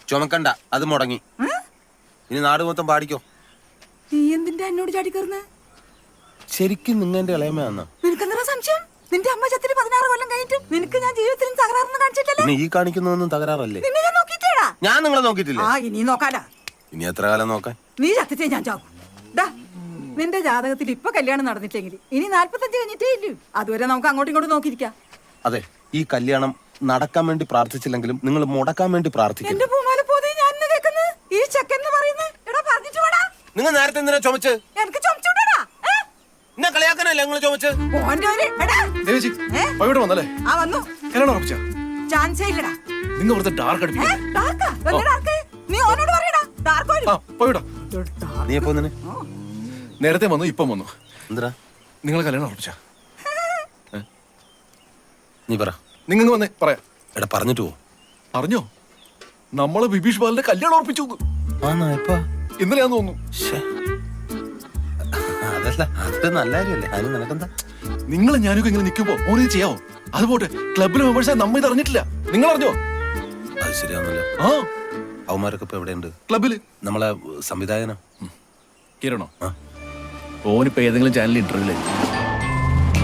ചുമക്കണ്ട, അത് മുടങ്ങി. ഇനി നാട് മൊത്തം പാടിക്കോ. നീ എന്തിന്റെ എന്നോട് ചാടിക്കയറുന്ന? ശരിക്കും നിങ്ങന്റെ ഇളയമ്മയാന്ന? നിനക്കെന്താ സംശയം? നിന്റെ അമ്മ ചത്തിരി 16 കൊല്ലം കഴിഞ്ഞിട്ട് നിനക്ക് ഞാൻ ജീവിതത്തിൽ തകരാറൊന്നും കാണിച്ചിട്ടില്ല. ഈ കാണിക്കുന്നതൊന്നും തകരാറല്ലേ? നിന്നെ ഞാൻ നോക്കിയിട്ടേടാ. ഞാൻ നിങ്ങളെ നോക്കിയിട്ടില്ല. ഇനി നോക്കാലാ. ഇനി എത്ര കാലം നോക്കാൻ? നീ ചത്തിച്ചേ ഞാൻ ചാവും. നിന്റെ ജാതകത്തിൽ ഇപ്പൊ കല്യാണം നടന്നിട്ടെങ്കിൽ ഇനി 45 കഴിഞ്ഞിട്ടേ ഇല്ലു. അതുവരെ നമുക്ക് അങ്ങോട്ടും ഇങ്ങോട്ടും നോക്കിയിരിക്കാം. അതെ, ഈ കല്യാണം നടക്കാൻ വേണ്ടി പ്രാർത്ഥിച്ചില്ലെങ്കിലും നിങ്ങൾ മുടക്കാൻ വേണ്ടി പ്രാർത്ഥിക്കും. എന്റെ പൂമാല പോതി ഞാൻ കേൾക്കുന്നത് ഈ ചെക്കൻ പറയുന്നത്. എടാ പറഞ്ഞിട്ട് വേടാ. നിങ്ങൾ നേരത്തെ എന്തിനാ ചുമച്ച്? എനിക്ക് ചുമച്ചുവിടാ. എന്നെ കളിയാക്കാനല്ലേ നിങ്ങൾ ചുമച്ച്? വന്നല്ലേ? വന്നു. ചാൻസേ ഇല്ലടാ. നിങ്ങൾ വെറുതെ ഡാർക്ക് നീ ഓനോട് പറയടാ. നീ എപ്പോ വന്നെ? നേരത്തെ വന്നു, ഇപ്പം വന്നു. എന്താ നിങ്ങൾ കല്യാണം ഉറപ്പിച്ച? നീ പറ. നിങ്ങൾ വന്നേ പറയാം. എടാ പറഞ്ഞിട്ട് പോ. അറിഞ്ഞോ, നമ്മള് ബിബീഷ് ബാലിന്റെ കല്യാണം ഉറപ്പിച്ചു. ഇന്നലെയാന്ന് തോന്നുന്നു. അതല്ല, അത് നല്ല കാര്യമല്ലേ? അതിന് നിനക്കെന്താ? നിങ്ങൾ ഞാനൊക്കെ ഇങ്ങനെ നിൽക്കുമ്പോ ഓരോ ചെയ്യാവോ? അതുപോട്ടെ, ക്ലബിലെ മെമ്പേഴ്സായി നമ്മ ഇത് അറിഞ്ഞിട്ടില്ല. നിങ്ങൾ അറിഞ്ഞോ? അത് ശരിയാവുന്നല്ലോ. അവന്മാരൊക്കെ ഇപ്പൊ എവിടെയുണ്ട്? ക്ലബില്. നമ്മളെ സംവിധായകനോ? കിരണോ? ഓനിപ്പോ ഏതെങ്കിലും ചാനലിൽ ഇന്റർവ്യൂ